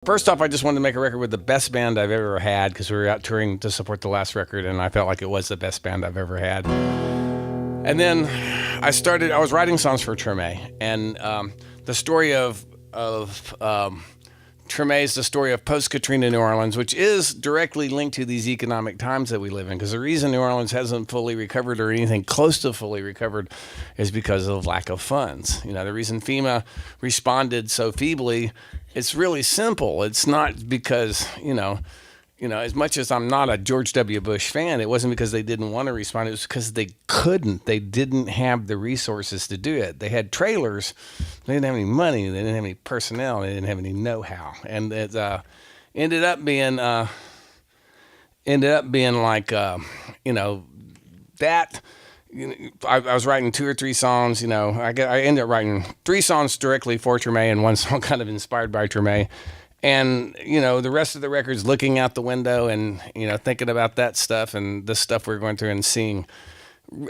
First off, I just wanted to make a record with the best band I've ever had because we were out touring to support the last record, and I felt like it was the best band I've ever had. And then I was writing songs for Treme, and the story of Treme is the story of post-Katrina New Orleans, which is directly linked to these economic times that we live in, because the reason New Orleans hasn't fully recovered or anything close to fully recovered is because of lack of funds. You know, the reason FEMA responded so feebly, it's really simple. It's not because, as much as I'm not a George W. Bush fan, it wasn't because they didn't want to respond. It was because they couldn't. They didn't have the resources to do it. They had trailers. They didn't have any money. They didn't have any personnel. They didn't have any know-how. And it ended up being like, that. I was writing 2 or 3 songs. I ended up writing 3 songs directly for Treme and 1 song kind of inspired by Treme. And, the rest of the record's looking out the window and, thinking about that stuff and the stuff we're going through and seeing.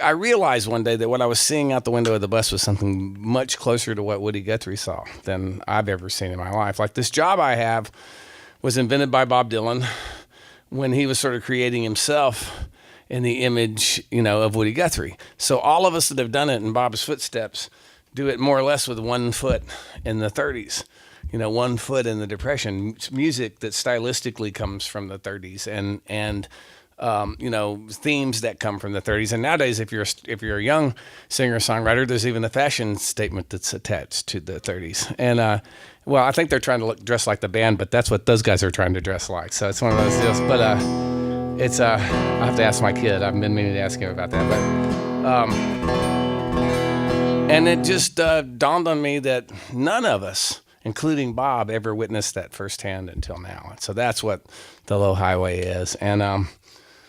I realized one day that what I was seeing out the window of the bus was something much closer to what Woody Guthrie saw than I've ever seen in my life. Like, this job I have was invented by Bob Dylan when he was sort of creating himself in the image, of Woody Guthrie. So all of us that have done it in Bob's footsteps do it more or less with 1 foot in the 30s. 1 foot in the Depression, music that stylistically comes from the 30s, and themes that come from the 30s. And nowadays, if you're a young singer-songwriter, there's even a fashion statement that's attached to the 30s. And I think they're trying to dress like the band, but that's what those guys are trying to dress like. So it's one of those deals. But I'll have to ask my kid. I've been meaning to ask him about that. But and it just dawned on me that none of us, including Bob, ever witnessed that firsthand until now. So that's what the low highway is. And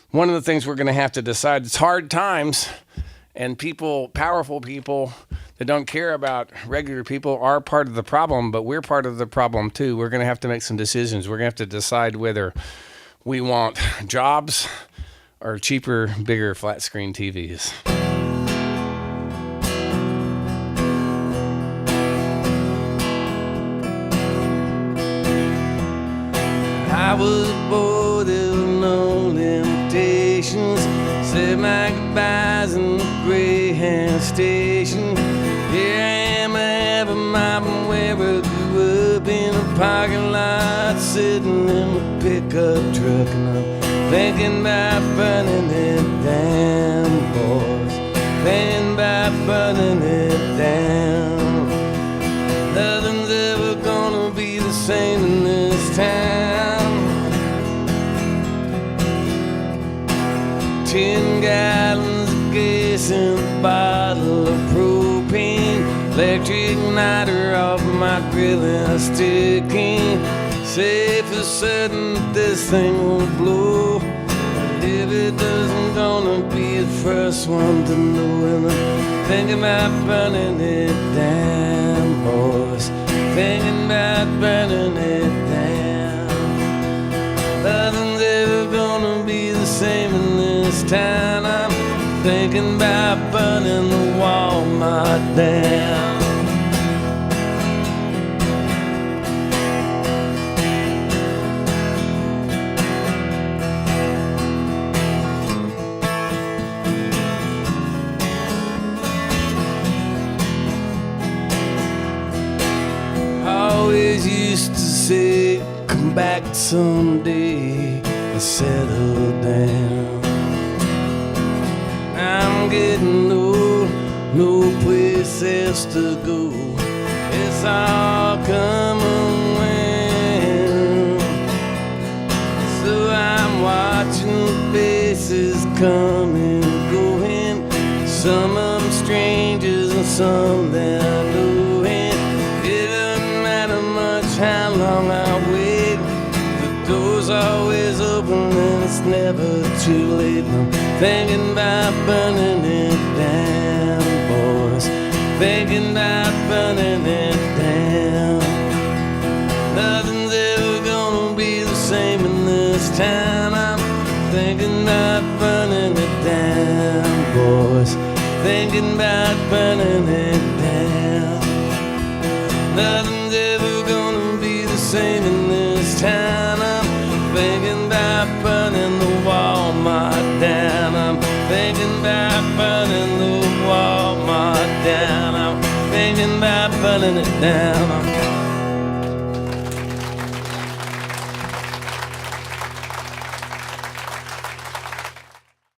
one of the things we're going to have to decide, it's hard times, and powerful people that don't care about regular people are part of the problem, but we're part of the problem too. We're going to have to make some decisions. We're going to have to decide whether we want jobs or cheaper, bigger flat screen TVs. I was bored, there were no limitations. Said my goodbyes in the Greyhound station. Here I am, I have a map and where I grew up, in a parking lot, sitting in my pickup truck, and I'm thinking about burning it down, boys. Thinking about burning it down. Nothing's ever gonna be the same in this town. 10 gallons of gas and a bottle of propane. Electric niter off my grill and sticking. Say for certain that this thing will blow. But if it doesn't, gonna be the first one to know. And I'm thinking about burning it down, boys. Thinking about burning it down. Nothing's ever gonna be the same in this town. I'm thinking about burning the Walmart down. Always used to say, come back someday and settle down. I'm getting old, no place else to go. It's all come and went. So I'm watching faces come and going. Some of them strangers and some that I know. And it doesn't matter much how long I wait. The door's always open and it's never too late. I'm thinking about burning it down, boys. Thinking about burning it down. Nothing's ever gonna be the same in this town. I'm thinking about burning it down, boys. Thinking about burning it down. Nothing's ever gonna be the same in this town. I'm thinking about burning the Walmart down. I'm thinking about burning the Walmart down. I'm thinking about burning it down.